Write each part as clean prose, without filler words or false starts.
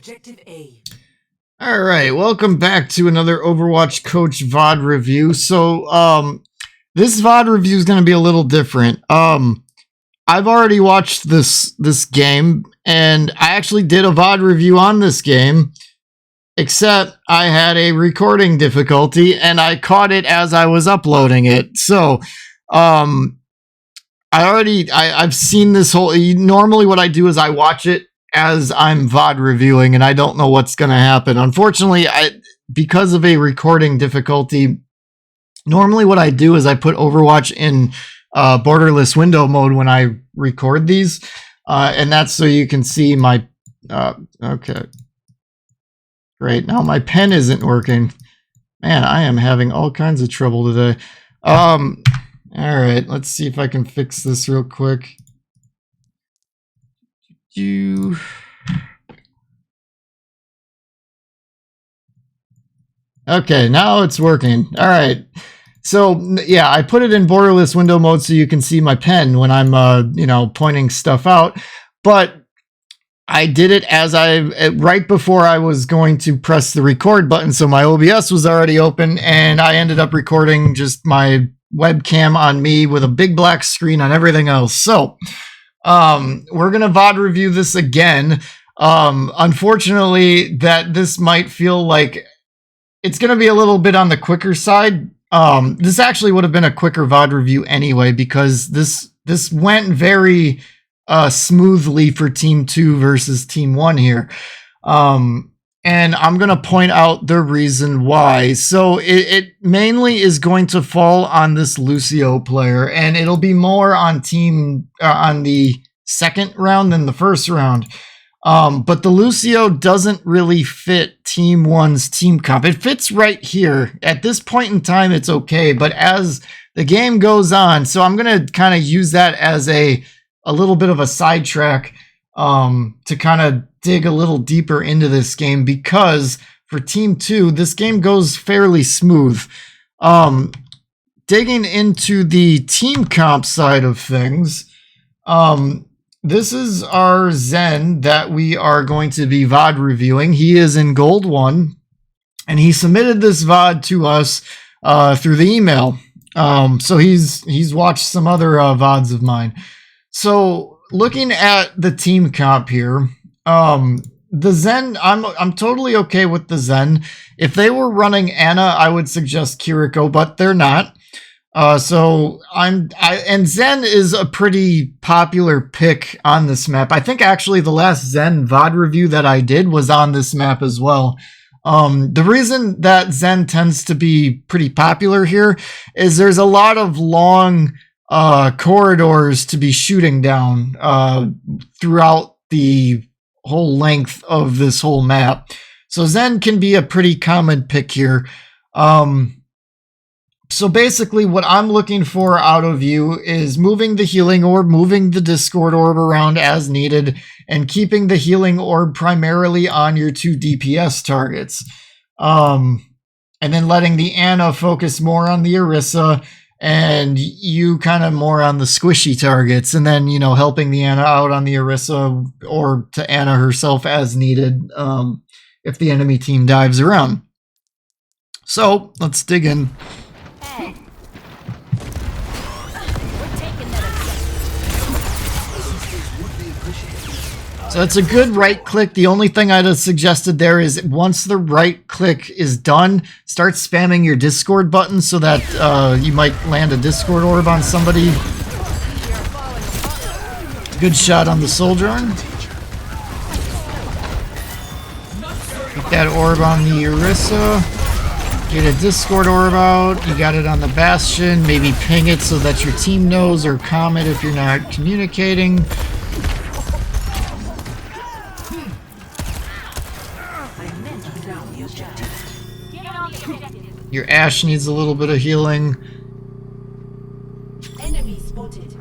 Objective A. All right, welcome back to another Overwatch Coach VOD review. So, this VOD review is going to be a little different. I've already watched this game, and I actually did a VOD review on this game, except I had a recording difficulty, and I caught it as I was uploading it. So, I've seen this whole. Normally, what I do is I watch it as I'm VOD reviewing, and I don't know what's going to happen. Unfortunately, because of a recording difficulty, normally what I do is I put Overwatch in borderless window mode when I record these, and that's so you can see my. Okay, great. Now my pen isn't working. Man, I am having all kinds of trouble today. All right, let's see if I can fix this real quick. Okay, now it's working. All right. So, yeah, I put it in borderless window mode so you can see my pen when I'm, pointing stuff out. But I did it right before I was going to press the record button. So my OBS was already open, and I ended up recording just my webcam on me with a big black screen on everything else. So, we're going to VOD review this again. Unfortunately, that this might feel like it's going to be a little bit on the quicker side. This actually would have been a quicker VOD review anyway, because this went very smoothly for Team 2 versus Team 1 here. And I'm going to point out the reason why. So it mainly is going to fall on this Lucio player, and it'll be more on on the second round than the first round. But the Lucio doesn't really fit Team 1's team comp. It fits right here. At this point in time, it's okay. But as the game goes on, so I'm going to kind of use that as a little bit of a sidetrack to kind of dig a little deeper into this game, because for Team 2, this game goes fairly smooth. Digging into the team comp side of things, this is our Zen that we are going to be VOD reviewing. He is in Gold 1, and he submitted this VOD to us through the email. So he's watched some other VODs of mine. So looking at the team comp here, the Zen, I'm totally okay with the Zen. If they were running Ana, I would suggest Kiriko, but they're not. And Zen is a pretty popular pick on this map. I think actually the last Zen VOD review that I did was on this map as well. The reason that Zen tends to be pretty popular here is there's a lot of long corridors to be shooting down throughout the whole length of this whole map. So Zen can be a pretty common pick here. So basically what I'm looking for out of you is moving the healing orb, moving the Discord orb around as needed, and keeping the healing orb primarily on your 2 DPS targets. And then letting the Ana focus more on the Orisa, and you kind of more on the squishy targets, and then, helping the Ana out on the Orisa or to Ana herself as needed if the enemy team dives around. So let's dig in. So it's a good right click. The only thing I'd have suggested there is once the right click is done, start spamming your Discord button so that you might land a Discord orb on somebody. Good shot on the soldier. Get that orb on the Orisa. Get a Discord orb out. You got it on the Bastion. Maybe ping it so that your team knows, or comment if you're not communicating. Your Ashe needs a little bit of healing. Enemy spotted.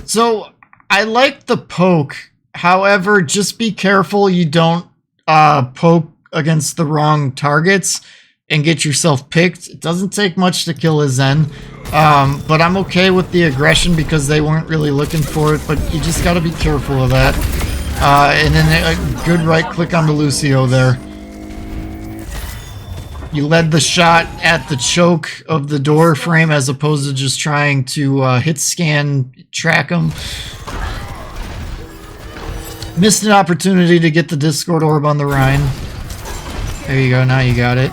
So I like the poke. However, just be careful you don't poke against the wrong targets. and get yourself picked. It doesn't take much to kill a Zen, but I'm okay with the aggression because they weren't really looking for it, but you just got to be careful of that. And then a good right click on the Lucio there. You led the shot at the choke of the door frame as opposed to just trying to hit scan, track them. Missed an opportunity to get the Discord orb on the Rhine. There you go, now you got it.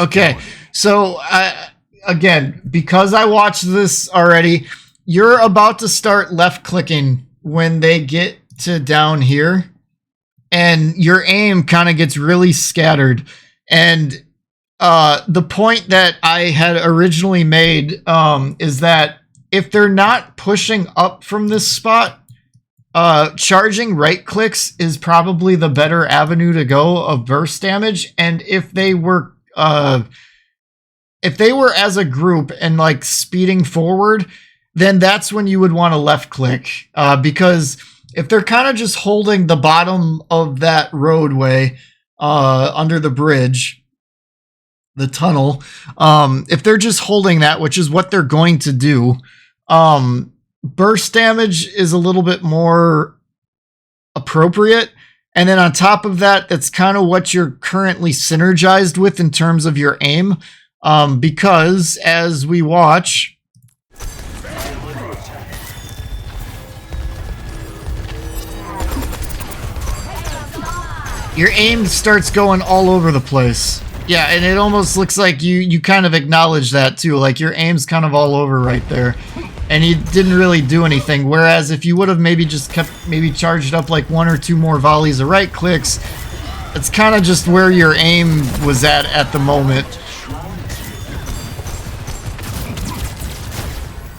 Okay, so again, because I watched this already, you're about to start left clicking when they get to down here, and your aim kind of gets really scattered. And the point that I had originally made is that if they're not pushing up from this spot, charging right clicks is probably the better avenue to go of burst damage. And if they were as a group and like speeding forward, then that's when you would want to left click, because if they're kind of just holding the bottom of that roadway under the bridge, the tunnel, if they're just holding that, which is what they're going to do, burst damage is a little bit more appropriate. And then on top of that, that's kind of what you're currently synergized with in terms of your aim, because as we watch, your aim starts going all over the place. Yeah, and it almost looks like you kind of acknowledge that too. Like your aim's kind of all over right there. And you didn't really do anything. Whereas if you would have maybe just kept, maybe charged up like 1 or 2 more volleys of right clicks, it's kind of just where your aim was at the moment.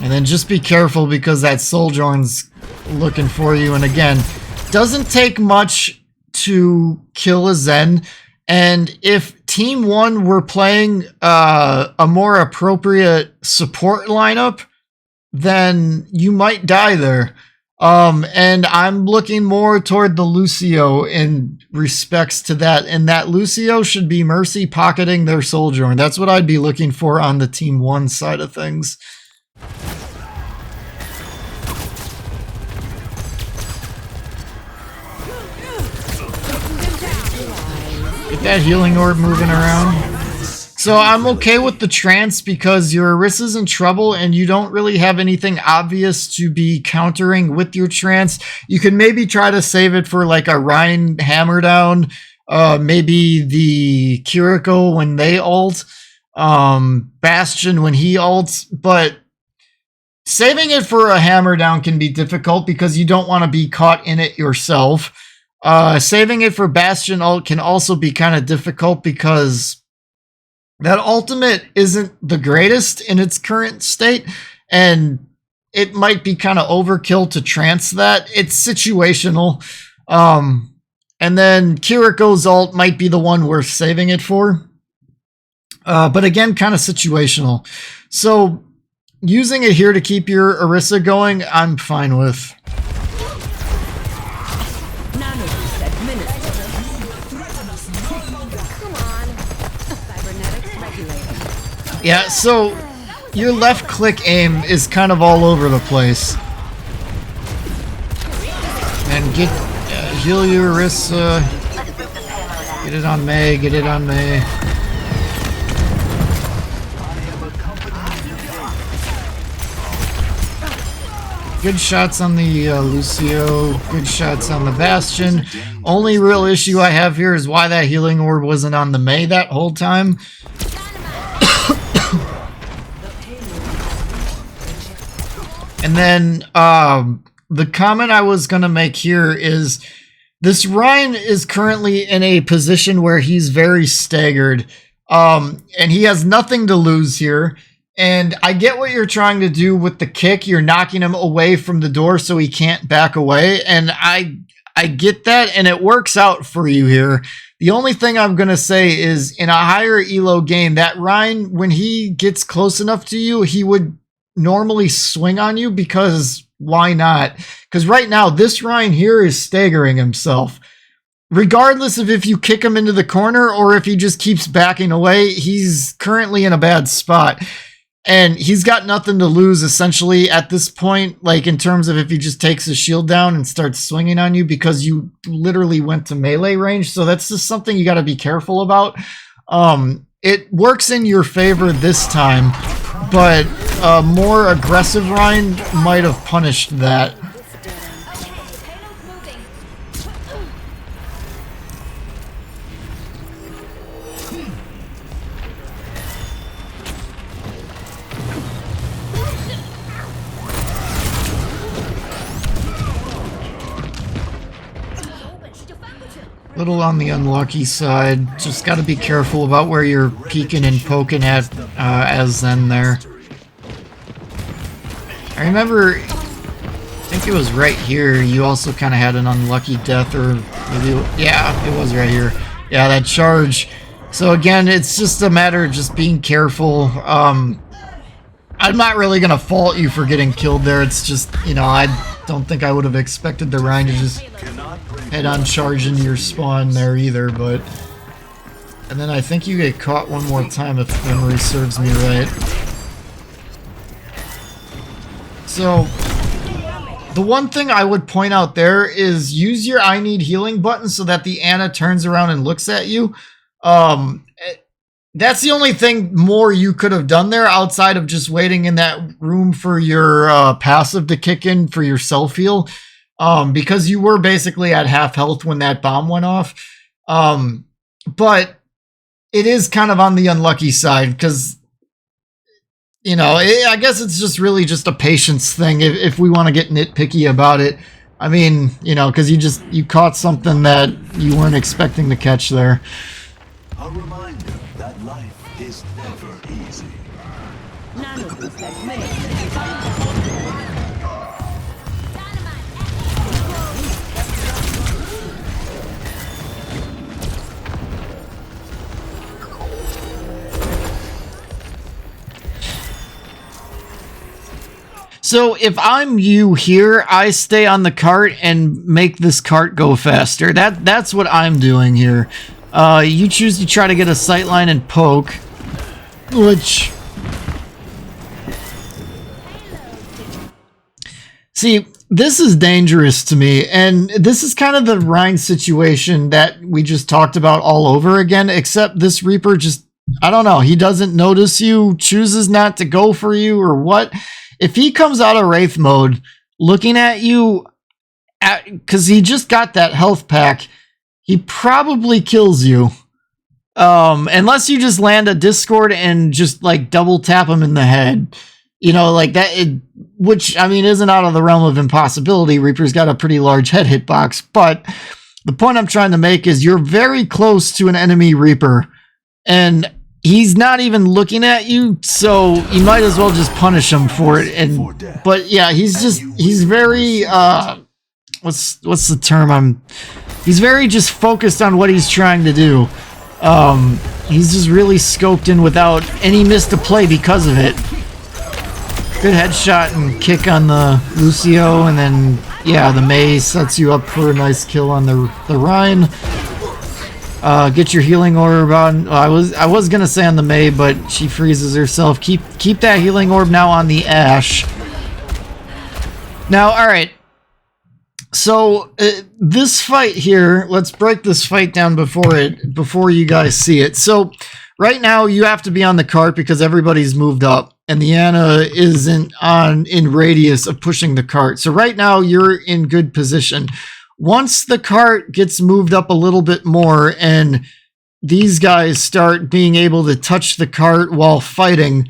And then just be careful because that Sojourn's looking for you. And again, doesn't take much to kill a Zen. And if Team 1 were playing a more appropriate support lineup, then you might die there. And I'm looking more toward the Lucio in respects to that. And that Lucio should be Mercy pocketing their Sojourn. That's what I'd be looking for on the Team 1 side of things. Get that healing orb moving around. So I'm okay with the trance because your Orissa's in trouble and you don't really have anything obvious to be countering with your trance. You can maybe try to save it for like a Rhine hammer down, maybe the Kiriko when they ult, Bastion when he ults, but saving it for a hammer down can be difficult because you don't want to be caught in it yourself. Saving it for Bastion ult can also be kind of difficult because that ultimate isn't the greatest in its current state, and it might be kind of overkill to trance that. It's situational. And then Kiriko's ult might be the one worth saving it for. But again, kind of situational. So using it here to keep your Orisa going, I'm fine with. Yeah, so your left click aim is kind of all over the place. And get heal your Orisa. Get it on Mei, get it on Mei. Good shots on the Lucio, good shots on the Bastion. Only real issue I have here is why that healing orb wasn't on the Mei that whole time. And then the comment I was going to make here is this Rhine is currently in a position where he's very staggered, and he has nothing to lose here. And I get what you're trying to do with the kick. You're knocking him away from the door so he can't back away. And I get that, and it works out for you here. The only thing I'm going to say is in a higher elo game, that Rhine, when he gets close enough to you, he would normally swing on you because why not? Because right now, this Rhine here is staggering himself. regardless of if you kick him into the corner or if he just keeps backing away, he's currently in a bad spot. And he's got nothing to lose, essentially, at this point, like, in terms of if he just takes his shield down and starts swinging on you, because you literally went to melee range. So that's just something you got to be careful about. It works in your favor this time, but a more aggressive Rhine might have punished that. Little on the unlucky side. Just got to be careful about where you're peeking and poking at as Zen there. I remember, I think it was right here, you also kind of had an unlucky death, or maybe, yeah, it was right here. Yeah, that charge. So again, it's just a matter of just being careful. I'm not really going to fault you for getting killed there. It's just, you know, I don't think I would have expected the Rhine to just head-on charge into your spawn there either, but... And then I think you get caught one more time if memory serves me right. So, the one thing I would point out there is use your I need healing button so that the Ana turns around and looks at you. That's the only thing more you could have done there outside of just waiting in that room for your passive to kick in for your self-heal. Because you were basically at half health when that bomb went off. But it is kind of on the unlucky side because, you know, I guess it's just really just a patience thing if we want to get nitpicky about it. I mean, you know, because you caught something that you weren't expecting to catch there. A reminder that life is never easy. None of us has made. So if I'm you here, I stay on the cart and make this cart go faster. That's what I'm doing here. You choose to try to get a sightline and poke, which... See, this is dangerous to me, and this is kind of the Rhine situation that we just talked about all over again, except this Reaper just, I don't know, he doesn't notice you, chooses not to go for you, or what. If he comes out of Wraith mode looking at you, because he just got that health pack, he probably kills you. Unless you just land a Discord and just like double tap him in the head. You know, like that, which I mean isn't out of the realm of impossibility. Reaper's got a pretty large head hitbox, but the point I'm trying to make is you're very close to an enemy Reaper, and he's not even looking at you, so you might as well just punish him for it. But yeah, he's very what's the term? He's very just focused on what he's trying to do. He's just really scoped in without any miss to play because of it. Good headshot and kick on the Lucio, and then yeah, the Mei sets you up for a nice kill on the Rhine. Get your healing orb on. I was gonna say on the Mei, but she freezes herself. Keep that healing orb now on the Ashe. Now, all right. So this fight here, let's break this fight down before you guys see it. So right now you have to be on the cart because everybody's moved up, and the Ana isn't in radius of pushing the cart. So right now you're in good position. Once the cart gets moved up a little bit more and these guys start being able to touch the cart while fighting,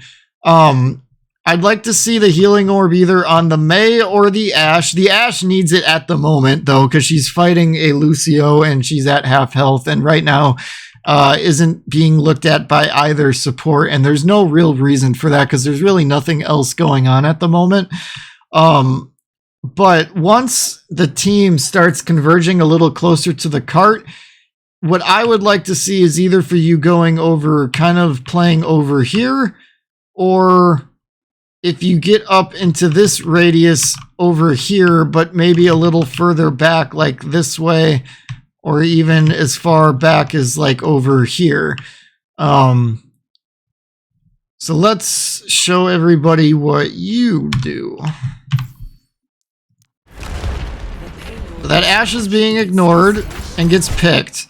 I'd like to see the healing orb either on the Mei or the Ashe. The Ashe needs it at the moment, though, because she's fighting a Lucio and she's at half health, and right now isn't being looked at by either support, and there's no real reason for that because there's really nothing else going on at the moment. But once the team starts converging a little closer to the cart, what I would like to see is either for you going over, kind of playing over here, or if you get up into this radius over here, but maybe a little further back, like this way, or even as far back as like over here. So let's show everybody what you do. That Ashe is being ignored and gets picked.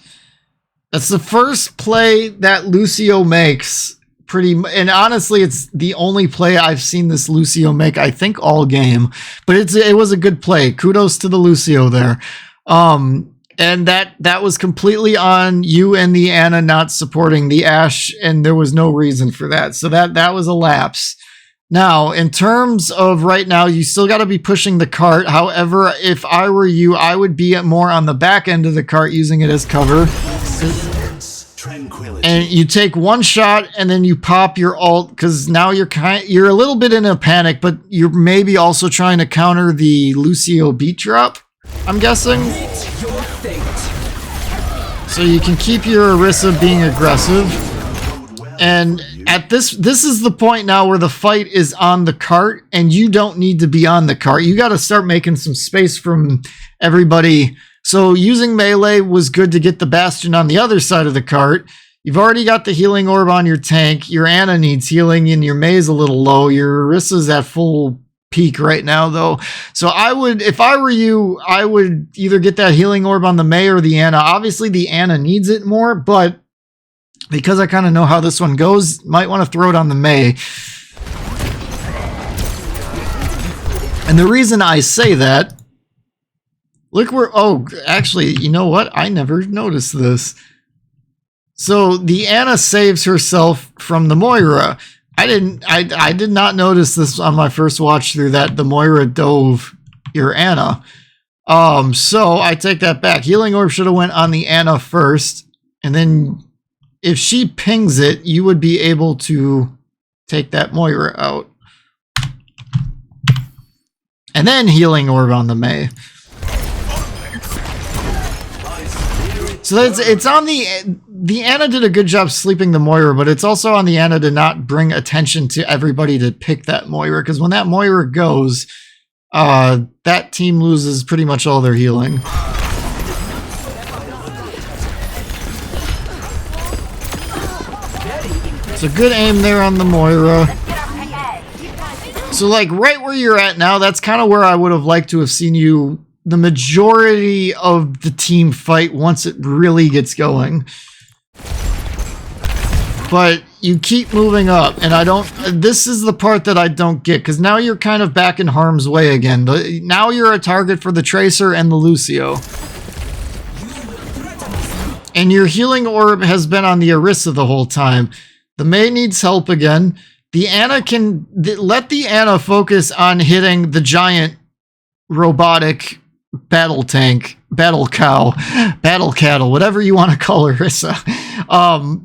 That's the first play that Lucio makes. And honestly, it's the only play I've seen this Lucio make, I think, all game. But it was a good play. Kudos to the Lucio there. And that was completely on you and the Ana not supporting the Ashe, and there was no reason for that. So that was a lapse. Now, in terms of right now, you still got to be pushing the cart. However, if I were you, I would be more on the back end of the cart using it as cover. And you take one shot and then you pop your ult, because now you're a little bit in a panic, but you're maybe also trying to counter the Lucio beat drop, I'm guessing. So you can keep your Orisa being aggressive. And at this is the point now where the fight is on the cart, and you don't need to be on the cart. You got to start making some space from everybody. So using melee was good to get the Bastion on the other side of the cart. You've already got the healing orb on your tank. Your Ana needs healing, and your Mei's a little low. Your Orisa's at full peak right now, though. So if I were you, I would either get that healing orb on the Mei or the Ana. Obviously, the Ana needs it more, but because I kind of know how this one goes, might want to throw it on the Mei. And the reason I say that, look where, oh, actually, you know what? I never noticed this. So the Ana saves herself from the Moira. I did not notice this on my first watch through, that the Moira dove your Ana. So I take that back. Healing Orb should have went on the Ana first, and then if she pings it, you would be able to take that Moira out. And then Healing Orb on the Mei. So it's on the Ana did a good job sleeping the Moira, but it's also on the Ana to not bring attention to everybody to pick that Moira, because when that Moira goes, that team loses pretty much all their healing. So good aim there on the Moira. So like right where you're at now, that's kind of where I would have liked to have seen you the majority of the team fight once it really gets going. But you keep moving up, and this is the part that I don't get, because now you're kind of back in harm's way again. Now you're a target for the Tracer and the Lucio. And your healing orb has been on the Orisa the whole time. The Mei needs help again. The Ana let the Ana focus on hitting the giant robotic battle tank, battle cattle, whatever you want to call Orisa.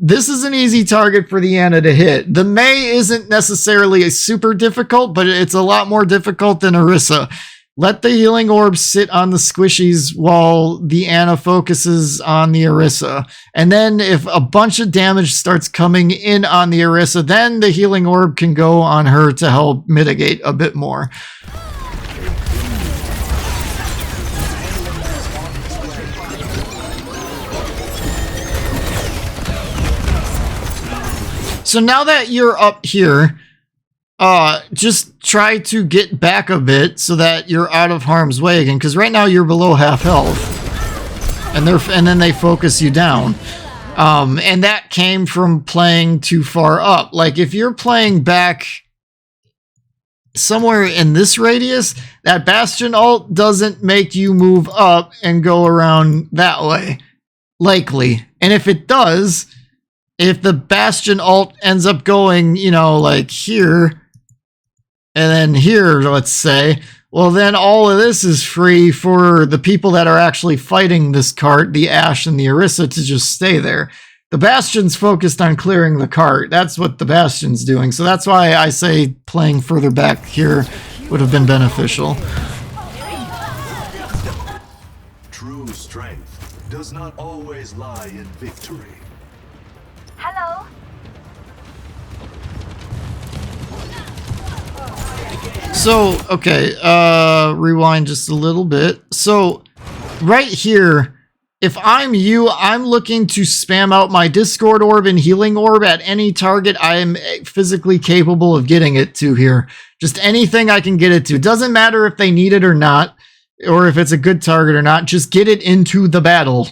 This is an easy target for the Ana to hit. The Mei isn't necessarily super difficult, but it's a lot more difficult than Orisa. Let the healing orb sit on the squishies while the Ana focuses on the Orisa. And then if a bunch of damage starts coming in on the Orisa, then the healing orb can go on her to help mitigate a bit more. So now that you're up here, just try to get back a bit so that you're out of harm's way again, because right now you're below half health, and then they focus you down. And that came from playing too far up. Like if you're playing back somewhere in this radius, that Bastion ult doesn't make you move up and go around that way, likely. And if it does, if the Bastion ult ends up going, you know, like here, and then here, let's say, well, then all of this is free for the people that are actually fighting this cart, the Ashe and the Orisa, to just stay there. The Bastion's focused on clearing the cart. That's what the Bastion's doing. So that's why I say playing further back here would have been beneficial. True strength does not always lie in victory. Hello? So, okay, rewind just a little bit. So, right here, if I'm you, I'm looking to spam out my Discord orb and healing orb at any target I am physically capable of getting it to here. Just anything I can get it to. It doesn't matter if they need it or not, or if it's a good target or not. Just get it into the battle.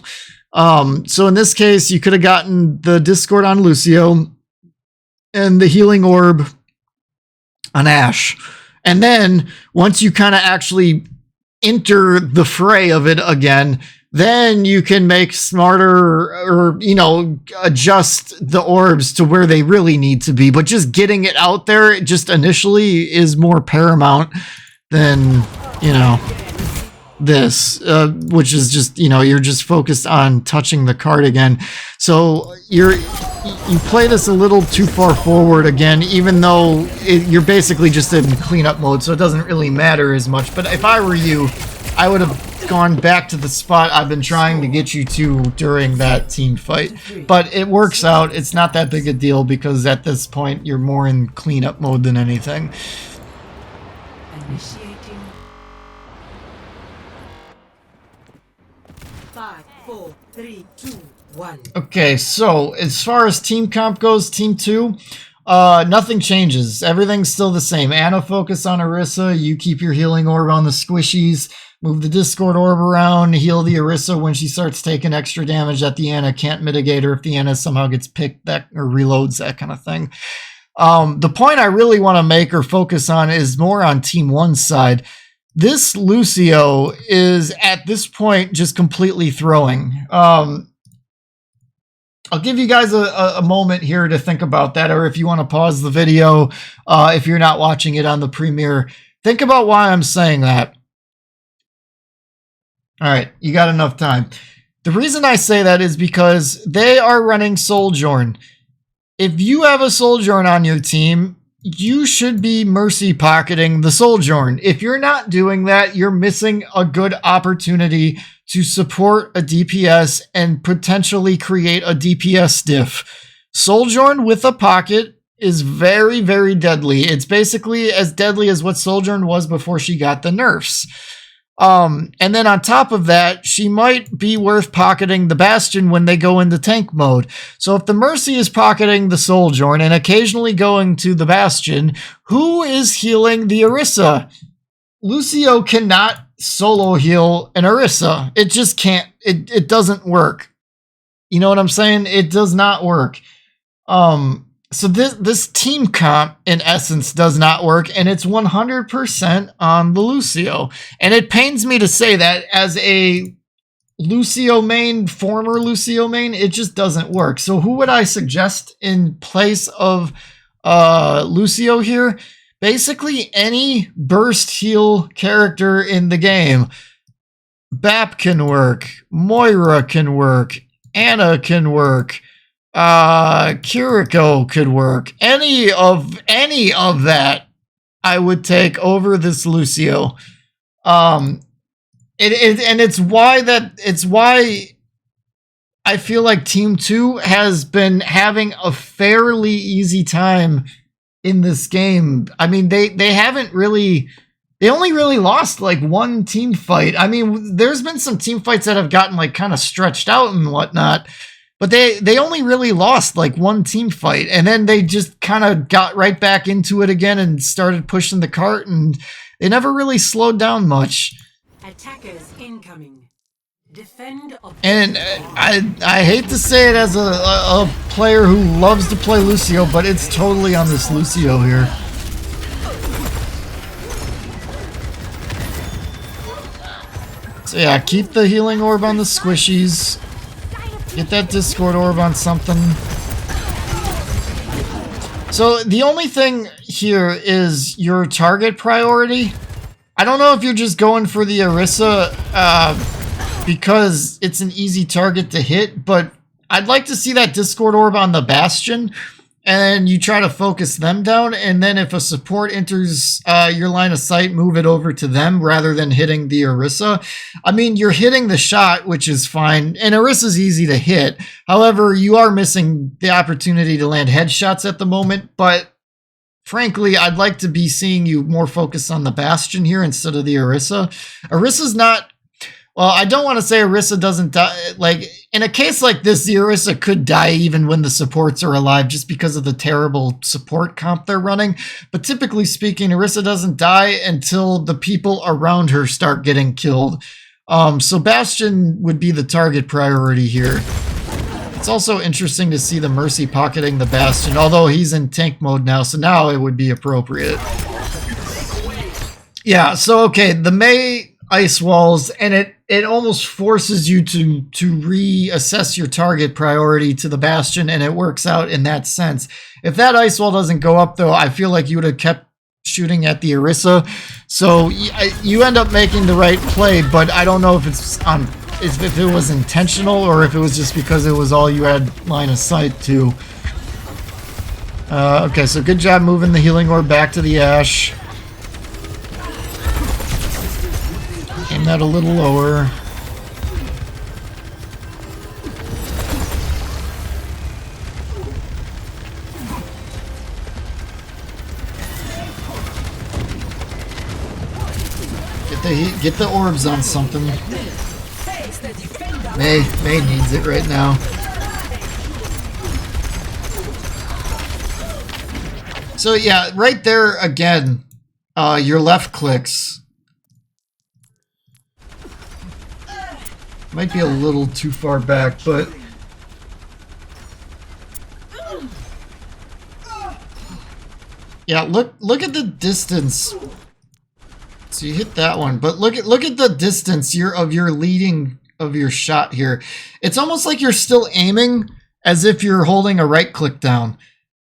So in this case, you could have gotten the Discord on Lucio and the healing orb on Ashe. And then once you kind of actually enter the fray of it again, then you can make smarter or, you know, adjust the orbs to where they really need to be. But just getting it out there just initially is more paramount than, you know, this, which is just, you know, you're just focused on touching the card again. So you play this a little too far forward again, even though you're basically just in cleanup mode, so it doesn't really matter as much. But if I were you, I would have gone back to the spot I've been trying to get you to during that team fight. But it works out. It's not that big a deal because at this point you're more in cleanup mode than anything. Initiating 5, 4, 3, 2, 1. Okay, so as far as team comp goes, team 2, nothing changes. Everything's still the same. Ana focus on Orisa. You keep your healing orb on the squishies. Move the Discord orb around. Heal the Orisa when she starts taking extra damage that the Ana can't mitigate, or if the Ana somehow gets picked that or reloads, that kind of thing. The point I really want to make or focus on is more on Team 1's side. This Lucio is at this point just completely throwing. I'll give you guys a moment here to think about that, or if you want to pause the video, if you're not watching it on the premiere, think about why I'm saying that. All right, you got enough time. The reason I say that is because they are running Sojourn. If you have a Sojourn on your team, you should be mercy pocketing the Sojourn. If you're not doing that, you're missing a good opportunity to support a DPS and potentially create a DPS diff. Sojourn with a pocket is very, very deadly. It's basically as deadly as what Sojourn was before she got the nerfs. And then on top of that, she might be worth pocketing the Bastion when they go into tank mode. So if the Mercy is pocketing the Sojourn and occasionally going to the Bastion, who is healing the Orisa? Lucio cannot solo heal an Orisa. It just can't. It doesn't work. You know what I'm saying? It does not work. So this team comp, in essence, does not work, and it's 100% on the Lucio. And it pains me to say that as a Lucio main, former Lucio main, it just doesn't work. So who would I suggest in place of Lucio here? Basically, any burst heal character in the game. Bap can work. Moira can work. Ana can work. Kiriko could work. Any of that I would take over this Lucio. It's why I feel like Team 2 has been having a fairly easy time in this game. I mean, they only really lost like one team fight. I mean, there's been some team fights that have gotten like kind of stretched out and whatnot. But they only really lost like one team fight, and then they just kind of got right back into it again and started pushing the cart, and they never really slowed down much. Attackers incoming. Defend. And I hate to say it as a player who loves to play Lucio, but it's totally on this Lucio here. So yeah, keep the healing orb on the squishies. Get that Discord orb on something. So the only thing here is your target priority. I don't know if you're just going for the Orisa because it's an easy target to hit, but I'd like to see that Discord orb on the Bastion, and you try to focus them down, and then if a support enters your line of sight, move it over to them rather than hitting the Orisa. I mean, you're hitting the shot, which is fine, and Orisa's easy to hit. However, you are missing the opportunity to land headshots at the moment, but frankly, I'd like to be seeing you more focused on the Bastion here instead of the Orisa. Orisa's not... Well, I don't want to say Orisa doesn't die. Like, in a case like this, the Orisa could die even when the supports are alive just because of the terrible support comp they're running. But typically speaking, Orisa doesn't die until the people around her start getting killed. So Bastion would be the target priority here. It's also interesting to see the Mercy pocketing the Bastion, although he's in tank mode now, so now it would be appropriate. Yeah, so okay, the Mei ice walls, and it almost forces you to reassess your target priority to the Bastion, and it works out in that sense. If that ice wall doesn't go up, though, I feel like you would have kept shooting at the Orisa. So you end up making the right play, but I don't know if it's on if it was intentional or if it was just because it was all you had line of sight to. Okay, so good job moving the healing orb back to the Ash. Aim that a little lower. Get the orbs on something. Mei needs it right now. So yeah, right there again, your left clicks might be a little too far back, but yeah, look at the distance. So you hit that one, but look at the distance of your leading of your shot here. It's almost like you're still aiming as if you're holding a right click down,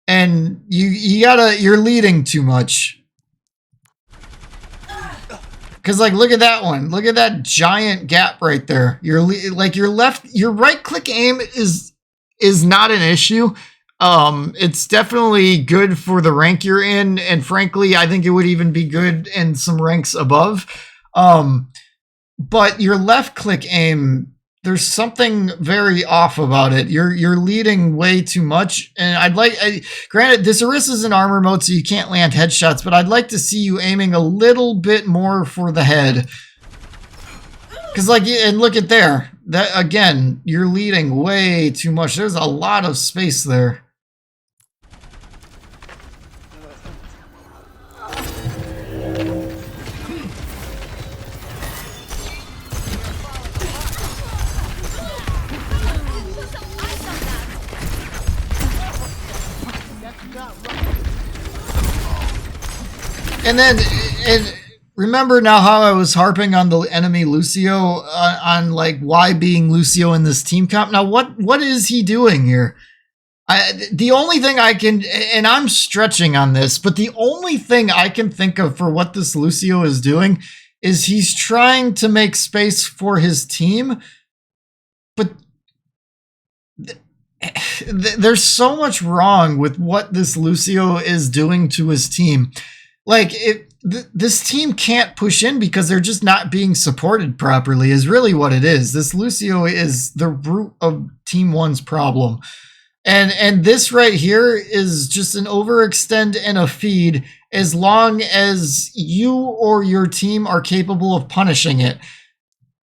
and you're leading too much. Because like look at that one, look at that giant gap right there. Your right click aim is not an issue. It's definitely good for the rank you're in, and frankly, I think it would even be good in some ranks above. But your left click aim, there's something very off about it. You're leading way too much, and granted, this Orisa's in armor mode, so you can't land headshots, but I'd like to see you aiming a little bit more for the head. Because and look at there, that again, you're leading way too much. There's a lot of space there. And remember now how I was harping on the enemy Lucio, on like why being Lucio in this team comp. Now what is he doing here? The only thing I can, and I'm stretching on this, but the only thing I can think of for what this Lucio is doing is he's trying to make space for his team, but there's so much wrong with what this Lucio is doing to his team. Like, this team can't push in because they're just not being supported properly is really what it is. This Lucio is the root of Team 1's problem. And this right here is just an overextend and a feed as long as you or your team are capable of punishing it.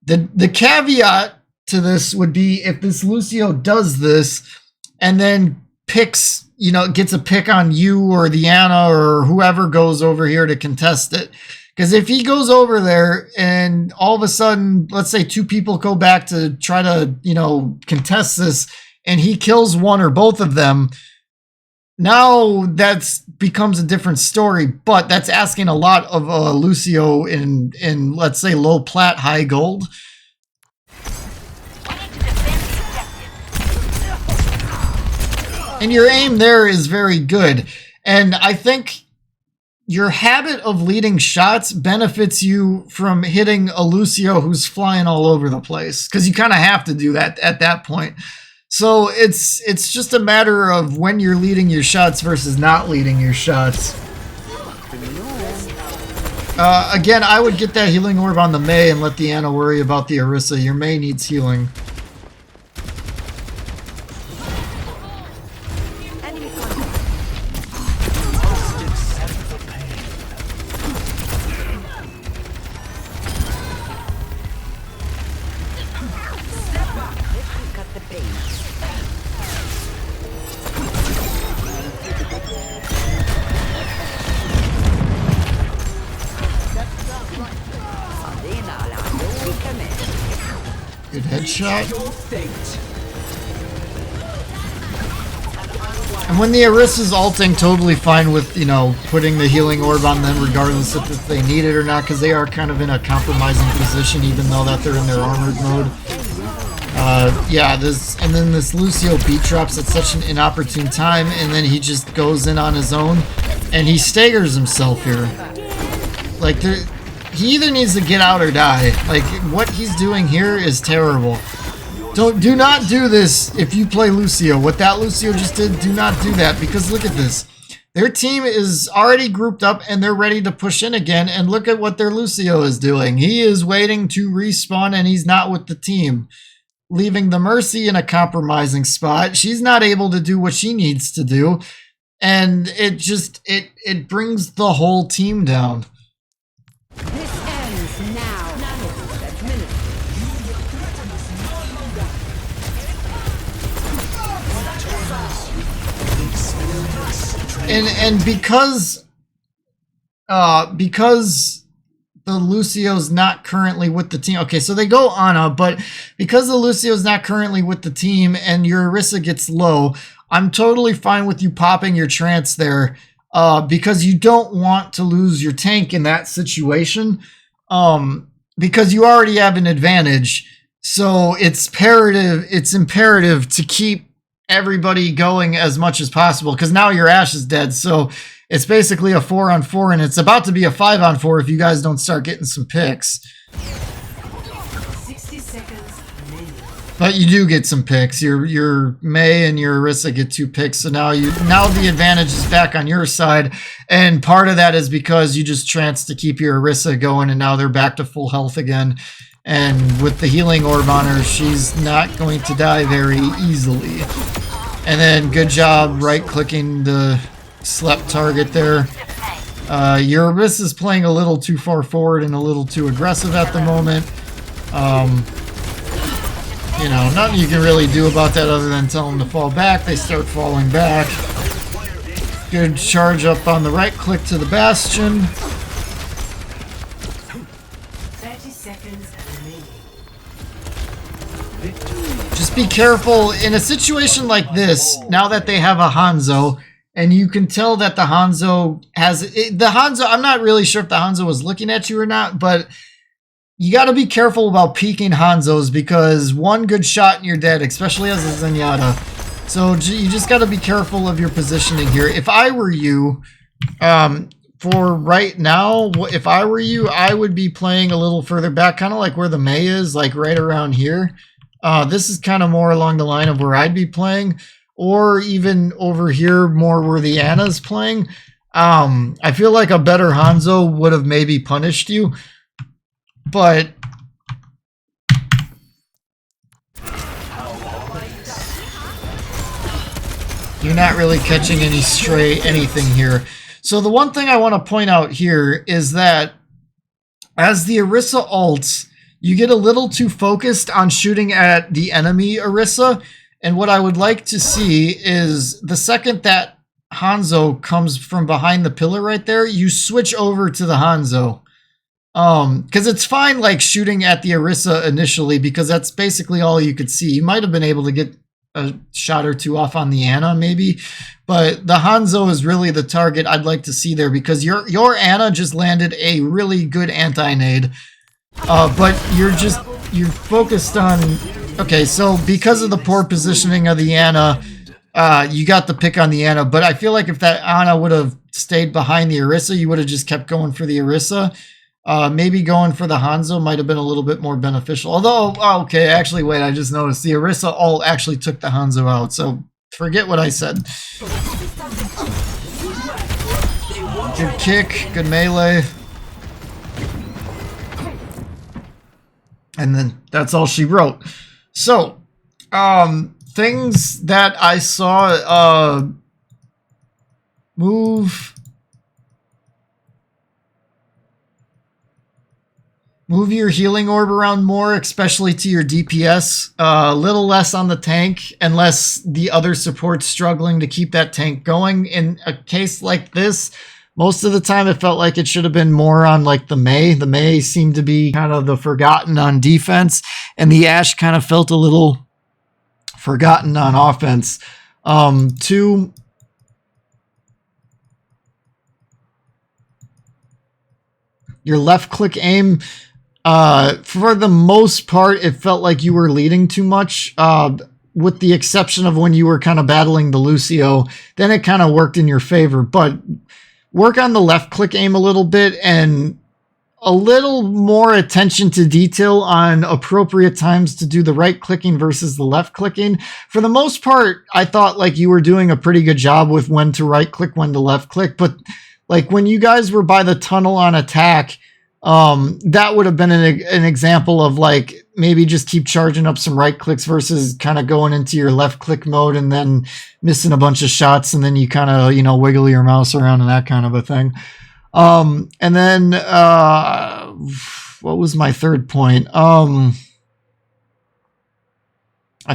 The caveat to this would be if this Lucio does this and then picks, gets a pick on you or the Ana or whoever goes over here to contest it. Because if he goes over there and all of a sudden, let's say 2 people go back to try to, contest this, and he kills one or both of them, now that becomes a different story. But that's asking a lot of Lucio in let's say low plat, high gold. And your aim there is very good. And I think your habit of leading shots benefits you from hitting a Lucio who's flying all over the place. Because you kind of have to do that at that point. So it's just a matter of when you're leading your shots versus not leading your shots. Again, I would get that healing orb on the Mei and let the Ana worry about the Orisa. Your Mei needs healing. Good headshot. And when the Orisa's ulting, totally fine with, you know, putting the healing orb on them regardless if they need it or not, because they are kind of in a compromising position even though that they're in their armored mode. Yeah, and then this Lucio beat drops at such an inopportune time, and then he just goes in on his own, and he staggers himself here. Like, he either needs to get out or die. Like, what he's doing here is terrible. Do not do this if you play Lucio. What that Lucio just did, do not do that, because look at this. Their team is already grouped up and they're ready to push in again, and look at what their Lucio is doing. He is waiting to respawn and he's not with the team, leaving the Mercy in a compromising spot. She's not able to do what she needs to do, and it brings the whole team down. This ends now. And because the Lucio's not currently with the team. Okay, so they go Ana, but because the Lucio's not currently with the team and your Orisa gets low, I'm totally fine with you popping your trance there, because you don't want to lose your tank in that situation, because you already have an advantage. So it's imperative to keep everybody going as much as possible, because now your Ashe is dead. So it's basically a 4-on-4, and it's about to be a 5-on-4 if you guys don't start getting some picks. 60 seconds remaining. But you do get some picks. Your Mei and your Orisa get 2 picks, so now the advantage is back on your side, and part of that is because you just trance to keep your Orisa going, and now they're back to full health again. And with the healing orb on her, she's not going to die very easily. And then good job right-clicking the slept target there. Your Orisa is playing a little too far forward and a little too aggressive at the moment. You know, nothing you can really do about that other than tell them to fall back. They start falling back. Good charge up on the right click to the Bastion. 30 seconds remaining. Just be careful in a situation like this, now that they have a Hanzo, and you can tell that the Hanzo I'm not really sure if the Hanzo was looking at you or not, but you got to be careful about peeking Hanzos, because one good shot and you're dead, especially as a Zenyatta. So you just got to be careful of your positioning here. If I were you, for right now, if I were you, I would be playing a little further back, kind of like where the Mei is, like right around here. This is kind of more along the line of where I'd be playing, or even over here more where the Ana's playing. I feel like a better Hanzo would have maybe punished you, but you're not really catching anything here. So the one thing I want to point out here is that as the Orisa ults, you get a little too focused on shooting at the enemy Orisa, and what I would like to see is the second that Hanzo comes from behind the pillar right there, you switch over to the Hanzo. Because it's fine like shooting at the Orisa initially, because that's basically all you could see. You might have been able to get a shot or two off on the Ana maybe, but the Hanzo is really the target I'd like to see there, because your Ana just landed a really good anti-nade. But you're focused on, okay, so because of the poor positioning of the Ana, you got the pick on the Ana, but I feel like if that Ana would have stayed behind the Orisa, you would have just kept going for the Orisa. Maybe going for the Hanzo might have been a little bit more beneficial. Although, okay, actually, wait, I just noticed the Orisa all actually took the Hanzo out, so forget what I said. Good kick, good melee. And then that's all she wrote. So, things that I saw, move your healing orb around more, especially to your DPS. A little less on the tank, unless the other support's struggling to keep that tank going. In a case like this, Most of the time it felt like it should have been more on like the Mei. The Mei seemed to be kind of the forgotten on defense, and the Ashe kind of felt a little forgotten on offense. Two, your left click aim, for the most part, it felt like you were leading too much, with the exception of when you were kind of battling the Lucio. Then it kind of worked in your favor, but work on the left click aim a little bit and a little more attention to detail on appropriate times to do the right clicking versus the left clicking. For the most part, I thought like you were doing a pretty good job with when to right click, when to left click, but like when you guys were by the tunnel on attack, that would have been an example of like maybe just keep charging up some right clicks versus kind of going into your left click mode and then missing a bunch of shots, and then you kind of, you know, wiggle your mouse around and that kind of a thing. And then what was my third point? I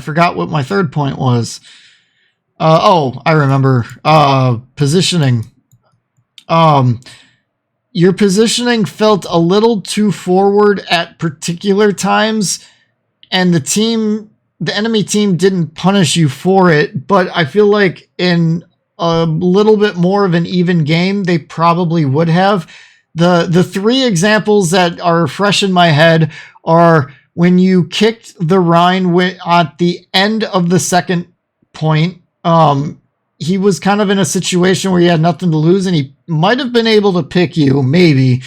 forgot what my third point was. Oh, I remember. Positioning. Your positioning felt a little too forward at particular times, and the enemy team didn't punish you for it, but I feel like in a little bit more of an even game, they probably would have. The three examples that are fresh in my head are when you kicked the Rhine at the end of the second point. He was kind of in a situation where he had nothing to lose, and he might have been able to pick you, maybe.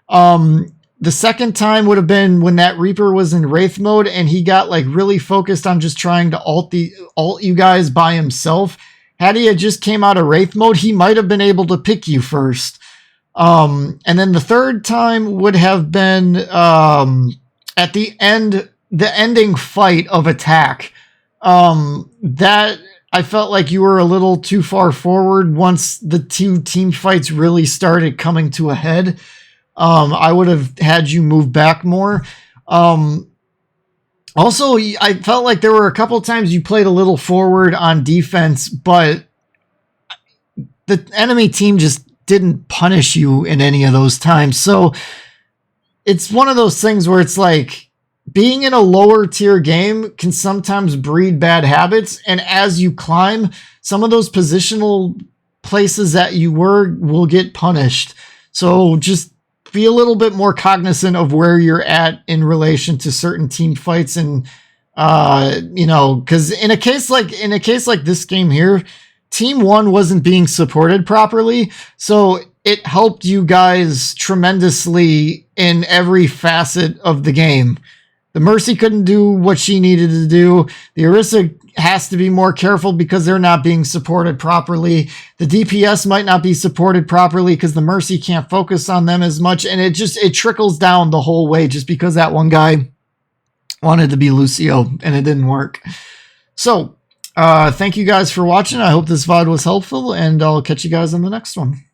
The second time would have been when that Reaper was in Wraith mode, and he got like really focused on just trying to ult you guys by himself. Had he had just came out of Wraith mode, he might have been able to pick you first. And then the third time would have been at the ending fight of attack. That I felt like you were a little too far forward once the two team fights really started coming to a head. I would have had you move back more. Also, I felt like there were a couple times you played a little forward on defense, but the enemy team just didn't punish you in any of those times. So it's one of those things where it's like, being in a lower tier game can sometimes breed bad habits, and as you climb, some of those positional places that you will get punished. So just be a little bit more cognizant of where you're at in relation to certain team fights, and you know, because in a case like this game here, Team 1 wasn't being supported properly, so it helped you guys tremendously in every facet of the game. The Mercy couldn't do what she needed to do. The Orisa has to be more careful because they're not being supported properly. The DPS might not be supported properly because the Mercy can't focus on them as much. And it trickles down the whole way just because that one guy wanted to be Lucio and it didn't work. So, thank you guys for watching. I hope this VOD was helpful, and I'll catch you guys in the next one.